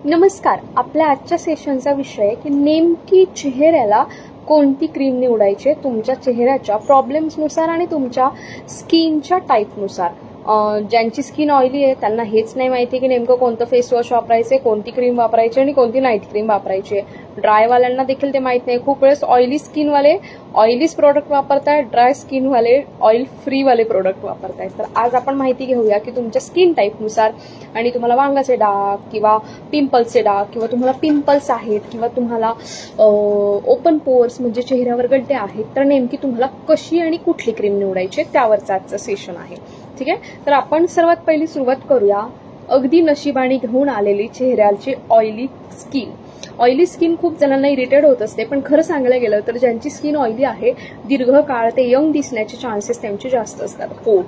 नमस्कार. आपल्या आजच्या सेशनचा विषय आहे की नेमकी चेहऱ्याला कोणती क्रीम निवडायची तुमच्या चेहऱ्याच्या प्रॉब्लेम्सनुसार आणि तुमच्या स्किनच्या टाईपनुसार. ज्यांची स्किन ऑइली आहे त्यांना हेच नाही माहिती की नेमकं कोणतं फेस वॉश वापरायचे, कोणती क्रीम वापरायची आणि कोणती नाईट क्रीम वापरायची आहे. ड्रायवाल्यांना देखील ते माहित नाही. खूप वेळेस ऑइली स्किनवाले ऑइलीच प्रोडक्ट वापरतायत, ड्राय स्किनवाले ऑइल फ्रीवाले प्रोडक्ट वापरतायत. तर आज आपण माहिती घेऊया की तुमच्या स्किन टाईपनुसार आणि तुम्हाला वांगाचे डाग किंवा पिंपल्सचे डाग किंवा तुम्हाला पिंपल्स आहेत किंवा तुम्हाला ओपन पोर्स म्हणजे चेहऱ्यावर गड्डे आहेत, तर नेमकी तुम्हाला कशी आणि कुठली क्रीम निवडायची त्यावरचं आजचं सेशन आहे. ठीक आहे. तर आपण सर्वात पहिली सुरुवात करूया अगदी नशिबाने घेऊन आलेली चेहऱ्याची ऑइली स्किन. ऑइली स्किन खूप जणांना इरिटेट होत असते, पण खरं सांगायला गेलं तर ज्यांची स्किन ऑइली आहे दीर्घकाळ ते यंग दिसण्याचे चान्सेस त्यांचे जास्त असतात. हो,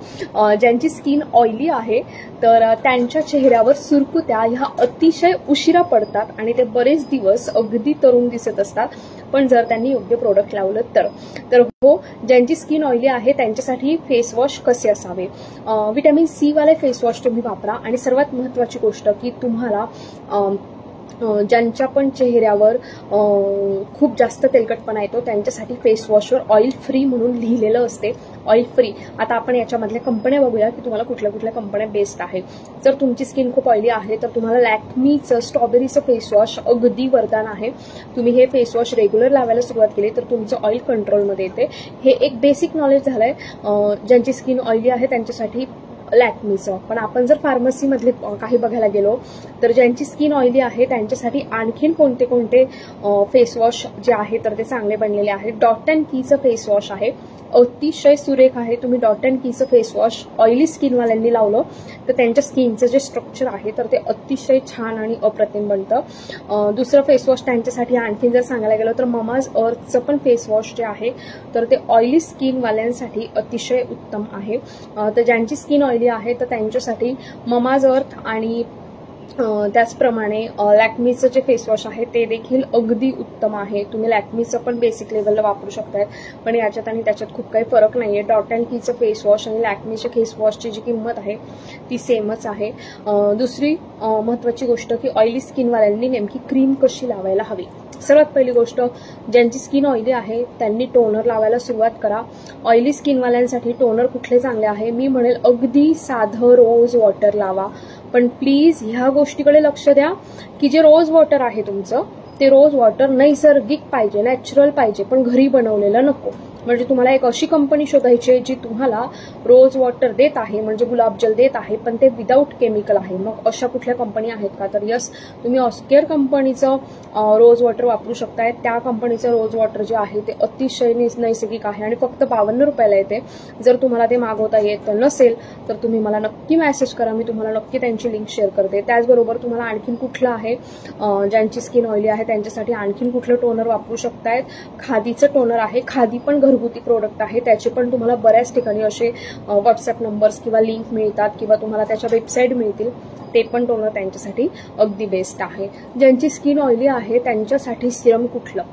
ज्यांची स्किन ऑइली आहे तर त्यांच्या चेहऱ्यावर सुरकुत्या ह्या अतिशय उशिरा पडतात आणि ते बरेच दिवस अगदी तरुण दिसत असतात, पण जर त्यांनी योग्य प्रोडक्ट लावलं तर हो, ज्यांची स्किन ऑइली आहे त्यांच्यासाठी फेस वॉश कसे असावे. व्हिटॅमिन सी वाले फेस वॉश तुम्ही वापरा. आणि सर्वात महत्त्वाची गोष्ट की तुम्हाला ज्यांच्या पण चेहऱ्यावर खूप जास्त तेलकटपणा येतो त्यांच्यासाठी फेस वॉशवर ऑइल फ्री म्हणून लिहिलेलं असते. Oil free. आता आपण याच्यामधल्या कंपन्या बघूया की तुम्हाला कुठल्या कुठल्या कंपन्या बेस्ट आहे. जर तुमची स्किन खूप ऑइली आहे तर तुम्हाला लॅक्मीचं स्ट्रॉबेरीचं फेस वॉश अगदी वरदान आहे. तुम्ही हे फेस वॉश रेग्युलर लावायला सुरुवात केली तर तुमचं ऑइल कंट्रोलमध्ये येते. हे एक बेसिक नॉलेज झालंय ज्यांची स्किन ऑइली आहे त्यांच्यासाठी लॅक्मीचं. पण आपण जर फार्मसीमधले काही बघायला गेलो तर ज्यांची स्किन ऑइली आहे त्यांच्यासाठी आणखीन कोणते कोणते फेस वॉश जे आहे तर ते चांगले बनलेले आहेत. डॉट अँड कीचं फेस वॉश आहे, अतिशय सुरेख आहे. तुम्ही डॉट अँड कीचं फेस वॉश ऑइली स्किनवाल्यांनी लावलं तर त्यांच्या स्किनचं जे स्ट्रक्चर आहे तर ते अतिशय छान आणि अप्रतिम बनतं. दुसरं फेस वॉश त्यांच्यासाठी आणखीन जर सांगायला गेलं तर ममाज अर्थचं पण फेस वॉश जे आहे तर ते ऑइली स्किनवाल्यांसाठी अतिशय उत्तम आहे. तर ज्यांची स्किन ऑइली आहे तर त्यांच्यासाठी ममाज अर्थ आणि त्याचप्रमाणे लॅक्मीचं जे फेस वॉश आहे ते देखील अगदी उत्तम आहे. तुम्ही लॅक्मीचं पण बेसिक लेवलला वापरू शकताय, पण याच्यात आणि त्याच्यात खूप काही फरक नाहीये. डॉट अँड कीचं फेस वॉश आणि लॅक्मीच्या फेस वॉशची जी किंमत आहे ती सेमच आहे. दुसरी महत्वाची गोष्ट की ऑइली स्किनवाल्यांनी नेमकी क्रीम कशी लावायला हवी. सर्वात पहिली गोष्ट, ज्यांची स्किन ऑइली आहे त्यांनी टोनर लावायला सुरुवात करा. ऑइली स्किनवाल्यांसाठी टोनर कुठले चांगले आहे, मी म्हणेल अगदी साधं रोज वॉटर लावा. पण प्लीज ह्या गोष्टीकडे लक्ष द्या की जे रोज वॉटर आहे तुमचं ते रोज वॉटर नैसर्गिक पाहिजे, नॅचरल पाहिजे, पण घरी बनवलेलं नको. म्हणजे तुम्हाला एक अशी कंपनी शोधायची आहे जी तुम्हाला रोज वॉटर देत आहे, म्हणजे गुलाबजल देत आहे, पण ते विदाऊट केमिकल आहे. मग अशा कुठल्या कंपनी आहेत का, तर यस, तुम्ही ऑस्केअर कंपनीचं रोज वॉटर वापरू शकताय. त्या कंपनीचं रोज वॉटर जे आहे ते अतिशय नैसर्गिक आहे आणि फक्त 52 रुपयाला येते. जर तुम्हाला ते मागवता येत नसेल तर तुम्ही मला नक्की मेसेज करा, मी तुम्हाला नक्की त्यांची लिंक शेअर करते. त्याचबरोबर तुम्हाला आणखीन कुठलं आहे ज्यांची स्किन ऑइली आहे त्यांच्यासाठी आणखीन कुठलं टोनर वापरू शकतायत. खादीचं टोनर आहे, खादी पण घरगुती प्रोडक्ट आहे, त्याचे पण तुम्हाला बऱ्याच ठिकाणी असे व्हॉट्सअप नंबर्स किंवा लिंक मिळतात किंवा तुम्हाला त्याच्या वेबसाईट मिळतील. ते पण टोनर त्यांच्यासाठी अगदी बेस्ट आहे. ज्यांची स्किन ऑइली आहे त्यांच्यासाठी सिरम कुठलं,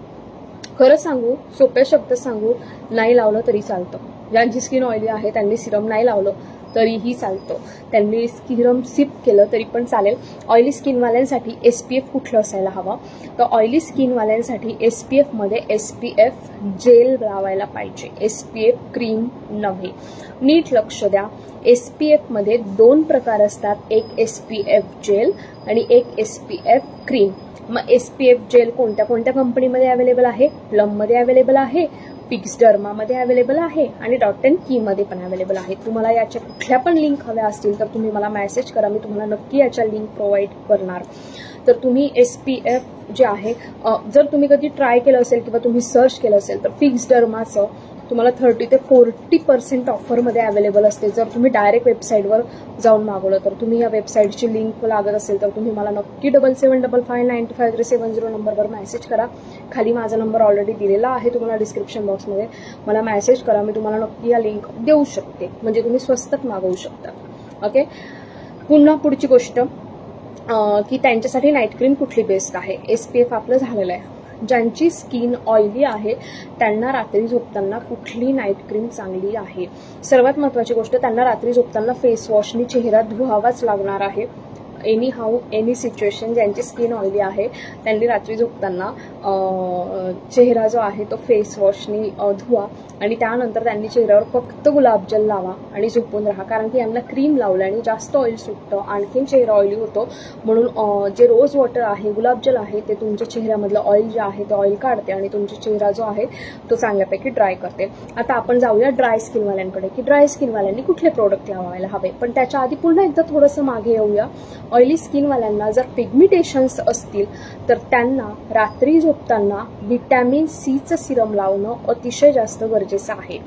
खरं सांगू, सोप्या शब्दात सांगू, नाही लावलं तरी चालतं. ज्यांची स्किन ऑइली आहे त्यांनी सिरम नाही लावलं तरीही चालतं, त्यांनी सिरम सिप केलं तरी पण चालेल. ऑइली स्किनवाल्यांसाठी SPF कुठलं असायला हवं, तर ऑइली स्किनवाल्यांसाठी SPF मध्ये SPF जेल लावायला पाहिजे, SPF क्रीम नव्हे. नीट लक्ष द्या, SPF मध्ये 2 प्रकार असतात, एक SPF जेल आणि एक SPF क्रीम. मग SPF जेल कोणत्या कोणत्या कंपनीमध्ये अवेलेबल आहे, प्लममध्ये अवेलेबल आहे, पिक्सडर्मामध्ये अवेलेबल आहे आणि डॉट अँड कीमध्ये पण अवेलेबल आहे. तुम्हाला याच्या कुठल्या पण लिंक हव्या असतील तर तुम्ही मला मेसेज करा, मी तुम्हाला नक्की याच्या लिंक प्रोव्हाइड करणार. तर तुम्ही SPF जे आहे, जर तुम्ही कधी ट्राय केलं असेल किंवा तुम्ही सर्च केलं असेल तर पिक्सडर्माचं तुम्हाला 30 ते 40% ऑफरमध्ये अवेलेबल असते. जर तुम्ही डायरेक्ट वेबसाईटवर जाऊन मागवलं तर. तुम्ही या वेबसाईटची लिंक लागत असेल तर तुम्ही मला नक्की 7755955370 नंबरवर मेसेज करा. खाली माझा नंबर ऑलरेडी दिलेला आहे तुम्हाला डिस्क्रिप्शन बॉक्समध्ये. मला मेसेज करा, मी तुम्हाला नक्की या लिंक देऊ शकते, म्हणजे तुम्ही स्वस्तात मागवू शकता. ओके. पुन्हा पुढची गोष्ट की त्यांच्यासाठी नाईट क्रीम कुठली बेस्ट आहे. SPF आपलं झालेलं आहे. ज्यांची स्किन ऑइली आहे त्यांना रात्री झोपताना कुठली नाईट क्रीम चांगली आहे. सर्वात महत्त्वाची गोष्ट, त्यांना रात्री झोपताना फेस वॉशनी चेहरा धुवावाच लागणार आहे. एनी हाऊ एनी सिच्युएशन, ज्यांची स्किन ऑइली आहे त्यांनी रात्री झोपताना चेहरा जो आहे तो फेस वॉशनी धुवा आणि त्यानंतर त्यांनी चेहऱ्यावर फक्त गुलाबजल लावा आणि झोपून राहा. कारण की यांना क्रीम लावल्याने जास्त ऑइल सुटतं, आणखीन चेहरा ऑइली होतो. म्हणून जे रोज वॉटर आहे, गुलाबजल आहे, ते तुमच्या चेहऱ्यामधलं ऑइल जे आहे ते ऑइल काढते आणि तुमचा चेहरा जो आहे तो चांगल्यापैकी ड्राय करते. आता आपण जाऊया ड्राय स्किनवाल्यांकडे की ड्राय स्किनवाल्यांनी कुठले प्रोडक्ट लावायला हवे. पण त्याच्या आधी पुन्हा एकदा थोडंसं मागे येऊया. ऑइली स्किनवाल्यांना जर पिगमिटेशन्स असतील तर त्यांना रात्री झोपताना व्हिटॅमिन सीचं सिरम लावणं अतिशय जास्त गरजेचं आहे.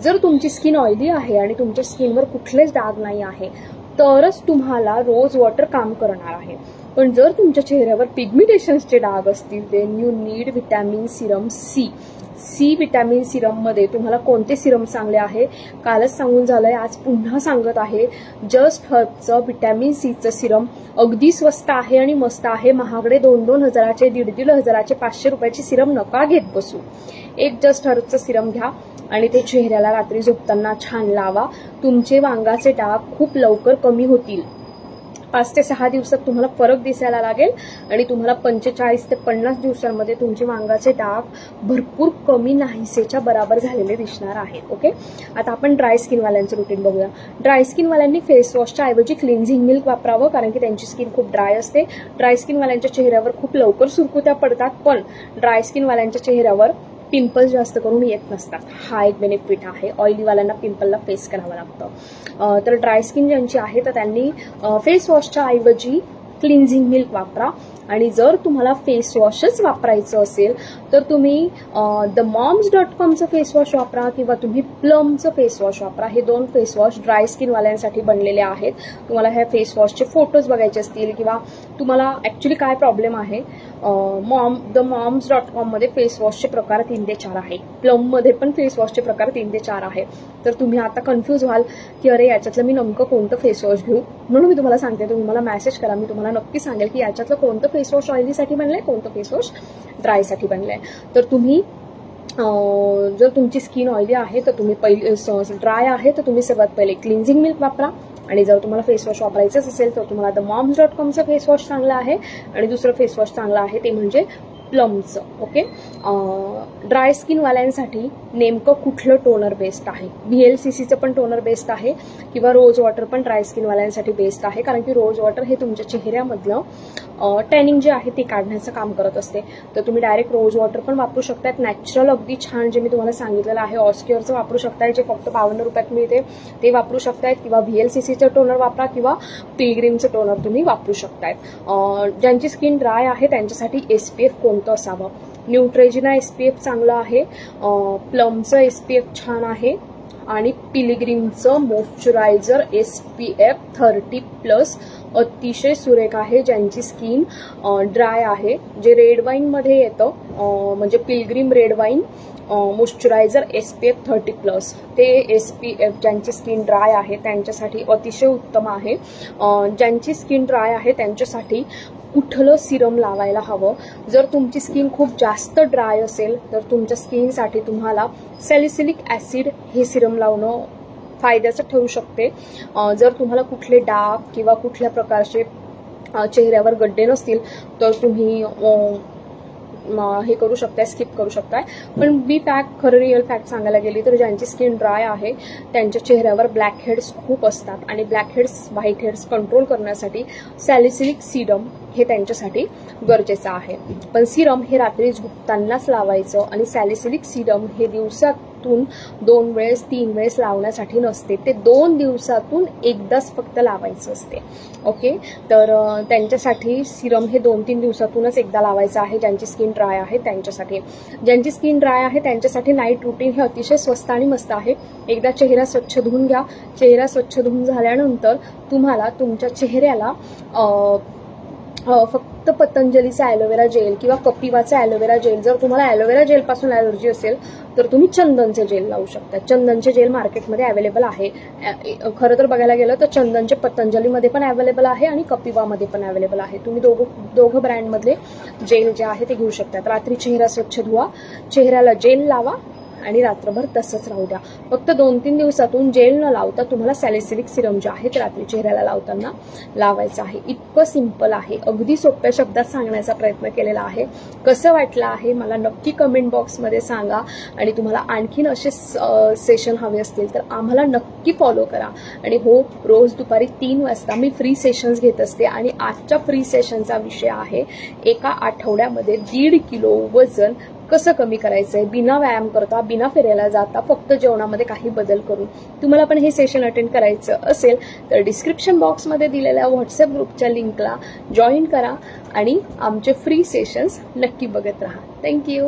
जर तुमची स्किन ऑइली आहे आणि तुमच्या स्किनवर कुठलेच डाग नाही आहे तरच तुम्हाला रोज वॉटर काम करणार आहे. पण जर तुमच्या चेहऱ्यावर पिगमिटेशन्सचे डाग असतील then you need vitamin serum C vitamin serum मध्ये तुम्हाला कोणते सिरम चांगले आहे कालच सांगून झालंय, आज पुन्हा सांगत आहे. जस्ट हर्बचं व्हिटॅमिन सीचं सिरम अगदी स्वस्त आहे आणि मस्त आहे. महागडे 2-2 हजाराचे 1.5-1.5 हजाराचे 500 रुपयाचे सिरम नका घेत बसू. एक जस्ट हर्बचं सिरम घ्या आणि ते चेहऱ्याला रात्री झोपताना छान लावा. तुमचे वांगाचे डाग खूप लवकर कमी होतील. 5 ते 6 दिवसात तुम्हाला फरक दिसायला लागेल आणि तुम्हाला 45 ते 50 दिवसांमध्ये तुमचे वांगाचे डाग भरपूर कमी नाहीसेच्या बराबर झालेले दिसणार आहेत. ओके, आता आपण ड्राय स्किनवाल्यांचं रुटीन बघूया. ड्राय स्किनवाल्यांनी फेस वॉशच्या ऐवजी क्लिन्झिंग मिल्क वापरावं कारण की त्यांची स्किन खूप ड्राय असते. ड्राय स्किनवाल्यांच्या चेहऱ्यावर खूप लवकर सुरकुत्या पडतात, पण ड्राय स्किनवाल्यांच्या चेहऱ्यावर पिंपल्स जास्त करून येत नसतात. हा एक बेनिफिट आहे. ऑइलीवाल्यांना पिंपलला फेस करावं लागतं. तर ड्राय स्किन ज्यांची आहे तर त्यांनी फेस वॉशच्या ऐवजी क्लिन्झिंग मिल्क वापरा. आणि जर तुम्हाला फेस वॉशच वापरायचं असेल तर तुम्ही themoms.comचं फेस वॉश वापरा किंवा तुम्ही प्लमचं फेस वॉश वापरा. हे 2 फेस वॉश ड्राय स्किनवाल्यांसाठी बनलेले आहेत. तुम्हाला ह्या फेस वॉशचे फोटोज बघायचे असतील किंवा तुम्हाला ऍक्च्युली काय प्रॉब्लेम आहे, themoms.com मध्ये फेस वॉशचे प्रकार 3 ते 4 आहे. प्लममध्ये पण फेस वॉशचे प्रकार 3 ते 4 आहे. तर तुम्ही आता कन्फ्यूज व्हाल की अरे याच्यातलं मी नेमकं कोणतं फेस वॉश घेऊ. म्हणून मी तुम्हाला सांगते, तुम्ही मला मेसेज करा, मी तुम्हाला नक्की सांगेल की याच्यातलं कोणतं फेस वॉश ऑइलीसाठी बनलंय, कोणतं फेस वॉश ड्रायसाठी बनलंय. तर तुम्ही जर तुमची स्किन ऑइली आहे तर तुम्ही ड्राय आहे तर तुम्ही सर्वात पहिले क्लिन्झिंग मिल्क वापरा. आणि जर तुम्हाला फेस वॉश वापरायचंच असेल तर तुम्हाला themoms.comचं फेस वॉश चांगलं आहे आणि दुसरं फेस वॉश चांगलं आहे ते म्हणजे प्लमचं. ओके, ड्राय स्किनवाल्यांसाठी नेमकं कुठलं टोनर बेस्ट आहे? VLCCचं पण टोनर बेस्ट आहे किंवा रोज वॉटर पण ड्राय स्किनवाल्यांसाठी बेस्ट आहे. कारण की रोज वॉटर हे तुमच्या चेहऱ्यामधलं टॅनिंग जे आहे ते काढण्याचं काम करत असते. तर तुम्ही डायरेक्ट रोज वॉटर पण वापरू शकतायत. नॅचरल अगदी छान जे मी तुम्हाला सांगितलेलं आहे ऑस्क्युअरचं वापरू शकताय, जे फक्त 52 रुपयात मिळते ते वापरू शकतायत. किंवा VLCCचं टोनर वापरा किंवा पिलग्रिमचं टोनर तुम्ही वापरू शकतायत. ज्यांची स्किन ड्राय आहे त्यांच्यासाठी SPF कोणतं असावं? न्यूट्रेजिना SPF चांगलं आहे, प्लमचं SPF छान आहे आणि पिलग्रिमचं मॉइश्चरायझर SPF 30+ अतिशय सुरेख आहे. ज्यांची स्किन ड्राय आहे, जे रेड वाईन मध्ये येतं, म्हणजे Pilgrim red wine moisturiser SPF 30+, ते SPF ज्यांची स्किन ड्राय आहे त्यांच्यासाठी अतिशय उत्तम आहे. ज्यांची स्किन ड्राय आहे त्यांच्यासाठी कुठलं सिरम लावायला हवं? जर तुमची स्किन खूप जास्त ड्राय असेल तर तुमच्या स्किनसाठी तुम्हाला सॅलिसिलिक ऍसिड हे सिरम लावणं फायद्याचं ठरू शकते. जर तुम्हाला कुठले डाग किंवा कुठल्या प्रकारचे चेहऱ्यावर गड्डे नसतील तर तुम्ही हे करू शकताय, स्किप करू शकताय. पण खरं रिअल फॅक्ट सांगायला गेली तर ज्यांची स्किन ड्राय आहे त्यांच्या चेहऱ्यावर ब्लॅक हेड्स खूप असतात आणि black heads white heads control करण्यासाठी सॅलिसिलिक सिरम हे त्यांच्यासाठी गरजेचं आहे. पण सिरम हे रात्री झोपतानाच लावायचं आणि सॅलिसिलिक सिरम हे दिवसातून 2 वेळेस 3 वेळेस लावण्यासाठी नसते, ते 2 दिवसातून एकदाच फक्त लावायचं असते. ओके, तर त्यांच्यासाठी सिरम हे 2-3 दिवसातूनच एकदा लावायचं आहे ज्यांची स्किन ड्राय आहे त्यांच्यासाठी. ज्यांची स्किन ड्राय आहे त्यांच्यासाठी नाईट रुटीन हे अतिशय स्वस्त आणि मस्त आहे. एकदा चेहरा स्वच्छ धुवून घ्या. चेहरा स्वच्छ धुवून झाल्यानंतर तुम्हाला तुमच्या चेहऱ्याला फक्त पतंजलीचा ॲलोवेरा जेल किंवा कपिवाचा ॲलोवेरा जेल, जर तुम्हाला ॲलोवेरा जेल पासून ॲलर्जी असेल तर तुम्ही चंदनचे जेल लावू शकता. चंदनचे जेल मार्केटमध्ये अवेलेबल आहे. खरं तर बघायला गेलं तर चंदनचे पतंजलीमध्ये पण अवेलेबल आहे आणि कपिवामध्ये पण अवेलेबल आहे. तुम्ही दोघं ब्रँडमधले जेल जे आहे ते घेऊ शकतात. रात्री चेहरा स्वच्छ धुवा, चेहऱ्याला जेल लावा आणि रात्रभर तसंच राहू द्या. फक्त 2-3 दिवसातून जेल न लावता तुम्हाला सॅलिसिलिक सिरम जे आहे ते रात्री चेहऱ्याला लावताना लावायचं आहे. इतकं सिंपल आहे. अगदी सोप्या शब्दात सांगण्याचा प्रयत्न केलेला आहे. कसं वाटलं आहे मला नक्की कमेंट बॉक्समध्ये सांगा. आणि तुम्हाला आणखीन असे सेशन हवे असतील तर आम्हाला नक्की फॉलो करा. आणि हो, रोज दुपारी 3 वाजता मी फ्री सेशन्स घेत असते आणि आजच्या फ्री सेशनचा विषय आहे एका आठवड्यामध्ये 1.5 किलो वजन कसं कमी करायचंय बिना व्यायाम करता, बिना फिरायला जाता, फक्त जेवणामध्ये काही बदल करून. तुम्हाला पण हे सेशन अटेंड करायचं असेल तर डिस्क्रिप्शन बॉक्समध्ये दिलेल्या व्हॉट्सअप ग्रुपच्या लिंकला जॉईन करा आणि आमचे फ्री सेशन्स नक्की बघत राहा. थँक्यू.